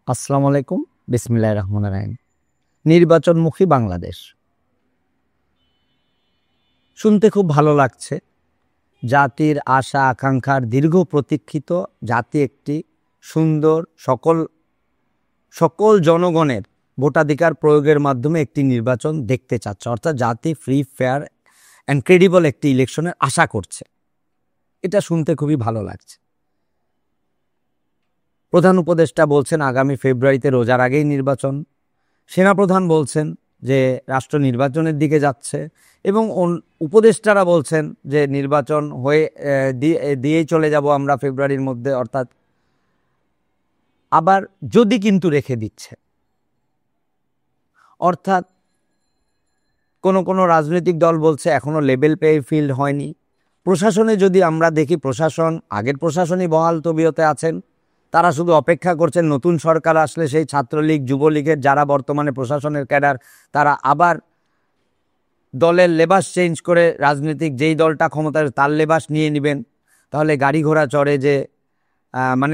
আসসালামু আলাইকুম, বিসমিল্লাহির রহমানির রহিম। নির্বাচনমুখী বাংলাদেশ শুনতে খুব ভালো লাগছে। জাতির আশা আকাঙ্ক্ষার দীর্ঘ প্রতীক্ষিত জাতি একটি সুন্দর সকল জনগণের ভোটাধিকার প্রয়োগের মাধ্যমে একটি নির্বাচন দেখতে চাচ্ছে, অর্থাৎ জাতি ফ্রি, ফেয়ার অ্যান্ড ক্রেডিবল একটি ইলেকশনের আশা করছে। এটা শুনতে খুবই ভালো লাগছে। প্রধান উপদেষ্টা বলছেন আগামী ফেব্রুয়ারিতে রোজার আগেই নির্বাচন। সেনাপ্রধান বলছেন যে রাষ্ট্র নির্বাচনের দিকে যাচ্ছে এবং উপদেষ্টারা বলছেন যে নির্বাচন হয়ে দিয়েই চলে যাব আমরা ফেব্রুয়ারির মধ্যে, অর্থাৎ আবার যদি কিন্তু রেখে দিচ্ছে। অর্থাৎ কোনো রাজনৈতিক দল বলছে এখনো লেভেল প্লে ফিল্ড হয়নি। প্রশাসনে যদি আমরা দেখি, আগের প্রশাসনই বহাল তবিয়তে আছেন, তারা শুধু অপেক্ষা করছেন নতুন সরকার আসলে সেই ছাত্রলীগ যুবলীগের যারা বর্তমানে প্রশাসনের ক্যাডার তারা আবার দলের লেবাস চেঞ্জ করে রাজনৈতিক যেই দলটা ক্ষমতার তার লেবাস নিয়ে নেবেন। তাহলে গাড়ি ঘোড়া চড়ে যে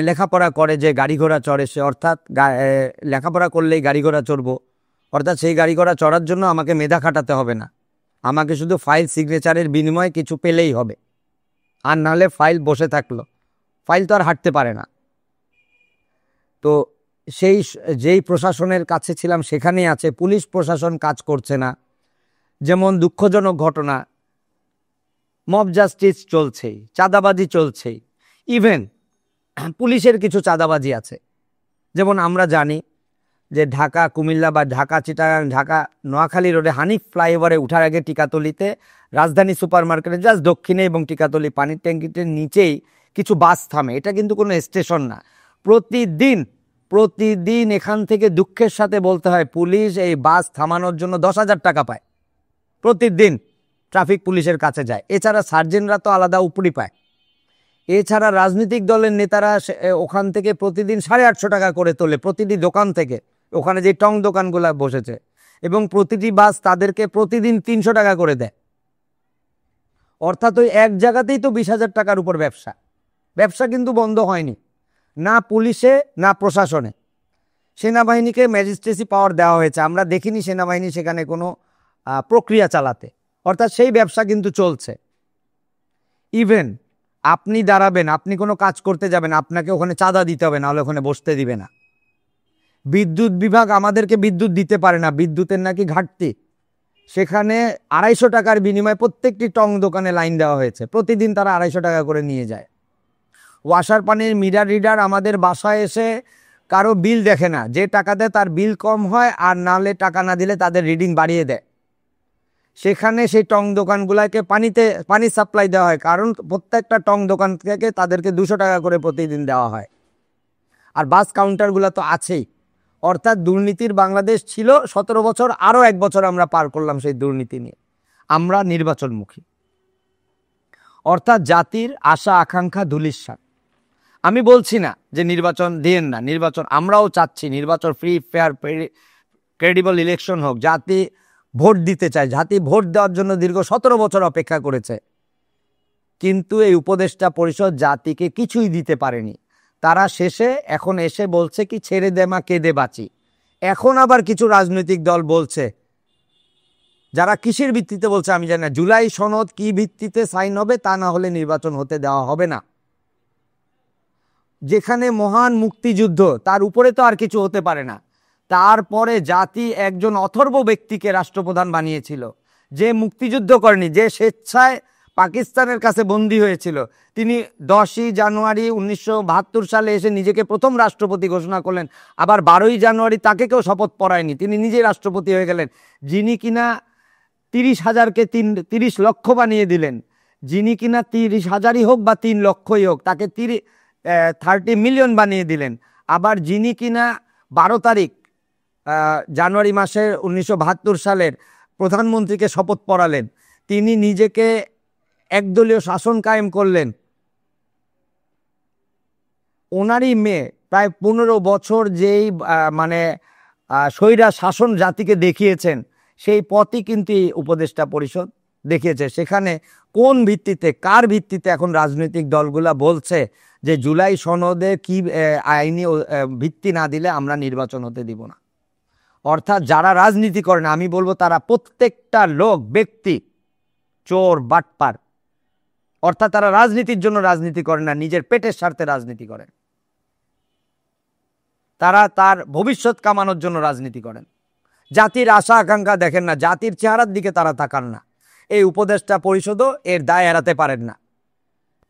লেখাপড়া করে যে গাড়ি ঘোড়া চড়ে সে, অর্থাৎ লেখাপড়া করলেই গাড়ি ঘোড়া চড়বো, অর্থাৎ সেই গাড়ি ঘোড়া চড়ার জন্য আমাকে মেধা খাটাতে হবে না, আমাকে শুধু ফাইল সিগনেচারের বিনিময়ে কিছু পেলেই হবে। আর নাহলে ফাইল বসে থাকলো, ফাইল তো আর হাঁটতে পারে না। তো যেই প্রশাসনের কাছে ছিলাম সেখানেই আছে। পুলিশ প্রশাসন কাজ করছে না। যেমন দুঃখজনক ঘটনা, মব জাস্টিস চলছেই, চাঁদাবাজি চলছেই। ইভেন পুলিশের কিছু চাঁদাবাজি আছে। যেমন আমরা জানি যে ঢাকা কুমিল্লা বা ঢাকা চিটাগাং ঢাকা নোয়াখালী রোডে হানিফ ফ্লাইওভারে উঠার আগে টিকাতলিতে রাজধানী সুপার মার্কেটের জাস্ট দক্ষিণে এবং টিকাতলি পানির ট্যাঙ্কিটির নিচেই কিছু বাস থামে। এটা কিন্তু কোনো স্টেশন না। প্রতিদিন এখান থেকে দুঃখের সাথে বলতে হয় পুলিশ এই বাস থামানোর জন্য 10,000 টাকা পায়। প্রতিদিন ট্রাফিক পুলিশের কাছে যায়। এছাড়া সার্জেন্টরা তো আলাদা উপরি পায়। এছাড়া রাজনৈতিক দলের নেতারা ওখান থেকে প্রতিদিন 850 টাকা করে তোলে প্রতিটি দোকান থেকে, ওখানে যে টং দোকানগুলো বসেছে, এবং প্রতিটি বাস তাদেরকে প্রতিদিন 300 টাকা করে দেয়। অর্থাৎ ওই এক জায়গাতেই তো 20,000 টাকার উপর ব্যবসা কিন্তু বন্ধ হয়নি, না পুলিশে না প্রশাসনে। সেনাবাহিনীকে ম্যাজিস্ট্রেসি পাওয়ার দেওয়া হয়েছে, আমরা দেখিনি সেনাবাহিনী সেখানে কোনো প্রক্রিয়া চালাতে। অর্থাৎ সেই ব্যবসা কিন্তু চলছে। ইভেন আপনি দাঁড়াবেন, আপনি কোনো কাজ করতে যাবেন, আপনাকে ওখানে চাঁদা দিতে হবে, নাহলে ওখানে বসতে দিবে না। বিদ্যুৎ বিভাগ আমাদেরকে বিদ্যুৎ দিতে পারে না, বিদ্যুতের নাকি ঘাটতি। সেখানে 250 টাকার বিনিময়ে প্রত্যেকটি টং দোকানে লাইন দেওয়া হয়েছে, প্রতিদিন তারা 250 টাকা করে নিয়ে যায়। ওয়াসার পানির মিটার রিডার আমাদের বাসায় এসে কারো বিল দেখে না, যে টাকা দেয় তার বিল কম হয়, আর নাহলে টাকা না দিলে তাদের রিডিং বাড়িয়ে দেয়। সেখানে সেই টং দোকানগুলোকে পানি সাপ্লাই দেওয়া হয়, কারণ প্রত্যেকটা টং দোকান থেকে তাদেরকে 200 টাকা করে প্রতিদিন দেওয়া হয়। আর বাস কাউন্টারগুলো তো আছেই। অর্থাৎ দুর্নীতির বাংলাদেশ ছিল 17 বছর, আরও 1 বছর আমরা পার করলাম সেই দুর্নীতি নিয়ে। আমরা নির্বাচনমুখী, অর্থাৎ জাতির আশা আকাঙ্ক্ষা ধূলিসাৎ। আমি বলছি না যে নির্বাচন দিয়েন না, নির্বাচন আমরাও চাচ্ছি, নির্বাচন ফ্রি, ফেয়ার, ক্রেডিবল ইলেকশন হোক। জাতি ভোট দিতে চায়, জাতি ভোট দেওয়ার জন্য দীর্ঘ 17 বছর অপেক্ষা করেছে, কিন্তু এই উপদেষ্টা পরিষদ জাতিকে কিছুই দিতে পারেনি। তারা শেষে এখন এসে বলছে কি ছেড়ে দে মা কেঁদে বাঁচি। এখন আবার কিছু রাজনৈতিক দল বলছে, যারা কিসের ভিত্তিতে বলছে আমি জানি না, জুলাই সনদ কি ভিত্তিতে সাইন হবে, তা না হলে নির্বাচন হতে দেওয়া হবে না। যেখানে মহান মুক্তিযুদ্ধ, তার উপরে তো আর কিছু হতে পারে না। তারপরে জাতি একজন অথর্ব ব্যক্তিকে রাষ্ট্রপ্রধান বানিয়েছিল, যে মুক্তিযুদ্ধ করেনি, যে স্বেচ্ছায় পাকিস্তানের কাছে বন্দী হয়েছিল। তিনি 10ই জানুয়ারি 1972 সালে এসে নিজেকে প্রথম রাষ্ট্রপতি ঘোষণা করলেন। আবার 12ই জানুয়ারি তাকে কেউ শপথ পড়ায়নি, তিনি নিজেই রাষ্ট্রপতি হয়ে গেলেন। যিনি কিনা 30,000কে 30 লক্ষ বানিয়ে দিলেন, যিনি কিনা 30,000ই হোক বা 3 লক্ষই হোক, তাকে 30 মিলিয়ন বানিয়ে দিলেন। আবার যিনি কিনা 12 তারিখ জানুয়ারি মাসের 1972 সালের প্রধানমন্ত্রীকে শপথ পড়ালেন, তিনি নিজেকে একদলীয় শাসন কায়েম করলেন। ওনারই মেয়ে প্রায় 15 বছর যেই স্বৈরা শাসন জাতিকে দেখিয়েছেন, সেই পথই কিন্তু উপদেষ্টা পরিষদ দেখিয়েছে। সেখানে কোন ভিত্তিতে, কার ভিত্তিতে এখন রাজনৈতিক দলগুলা বলছে যে জুলাই সনদে কি আইনি ভিত্তি না দিলে আমরা নির্বাচন হতে দিব না? অর্থাৎ যারা রাজনীতি করে না, আমি বলবো তারা প্রত্যেকটা লোক, ব্যক্তি চোর, বাটপার। অর্থাৎ তারা রাজনীতির জন্য রাজনীতি করে না, নিজের পেটের স্বার্থে রাজনীতি করে। তারা তার ভবিষ্যৎ কামানোর জন্য রাজনীতি করেন। জাতির আশা আকাঙ্ক্ষা দেখেন না, জাতির চেহারার দিকে তারা তাকান না। এই উপদেষ্টা পরিষদও এর দায় এড়াতে পারেন না।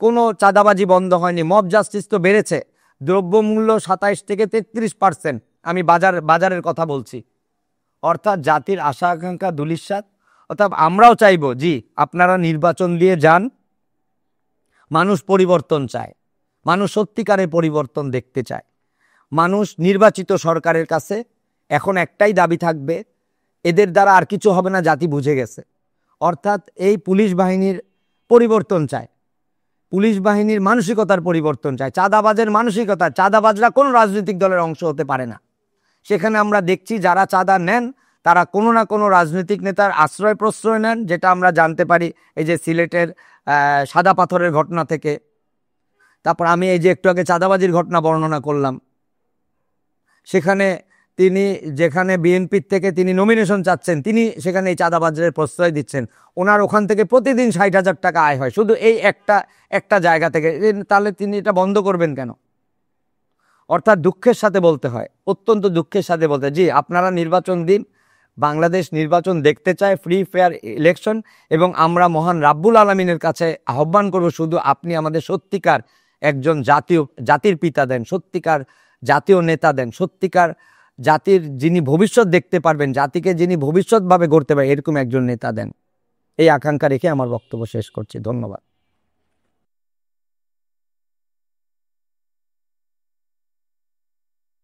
কোনো চাঁদাবাজি বন্ধ হয়নি, মব জাস্টিস তো বেড়েছে। দ্রব্যমূল্য 27 থেকে 33%, আমি বাজারের কথা বলছি। অর্থাৎ জাতির আশা আকাঙ্ক্ষা ধূলিসাৎ। অর্থাৎ আমরাও চাইব, জি আপনারা নির্বাচন দিয়ে যান। মানুষ পরিবর্তন চায়, মানুষ সত্যিকারের পরিবর্তন দেখতে চায়। মানুষ নির্বাচিত সরকারের কাছে এখন একটাই দাবি থাকবে, এদের দ্বারা আর কিছু হবে না, জাতি বুঝে গেছে। অর্থাৎ এই পুলিশ বাহিনীর পরিবর্তন চায়, পুলিশ বাহিনীর মানসিকতার পরিবর্তন চায়। চাঁদাবাজের মানসিকতা, চাঁদাবাজরা কোনো রাজনৈতিক দলের অংশ হতে পারে না। সেখানে আমরা দেখছি যারা চাঁদা নেন তারা কোনো না কোনো রাজনৈতিক নেতার আশ্রয় প্রশ্রয় নেন, যেটা আমরা জানতে পারি এই যে সিলেটের সাদা পাথরের ঘটনা থেকে। তারপর আমি এই যে একটু আগে চাঁদাবাজির ঘটনা বর্ণনা করলাম, সেখানে তিনি যেখানে বিএনপির থেকে তিনি নমিনেশন চাচ্ছেন, তিনি সেখানে এই চাঁদাবাজের প্রশ্রয় দিচ্ছেন। ওনার ওখান থেকে প্রতিদিন 60,000 টাকা আয় হয় শুধু এই একটা জায়গা থেকে। তাহলে তিনি এটা বন্ধ করবেন কেন? অর্থাৎ দুঃখের সাথে বলতে হয়, অত্যন্ত দুঃখের সাথে বলতে, জি আপনারা নির্বাচন দিন, বাংলাদেশ নির্বাচন দেখতে চায়, ফ্রি ফেয়ার ইলেকশন। এবং আমরা মহান রাব্বুল আলামিনের কাছে আহ্বান করব, শুধু আপনি আমাদের সত্যিকার একজন জাতির পিতা দেন, সত্যিকার জাতীয় নেতা দেন, সত্যিকার জাতির যিনি ভবিষ্যৎ দেখতে পারবেন, জাতিকে যিনি ভবিষ্যৎভাবে গড়তে পারবেন, এরকম একজন নেতা দেন। এই আকাঙ্ক্ষা রেখে আমার বক্তব্য শেষ করছি। ধন্যবাদ।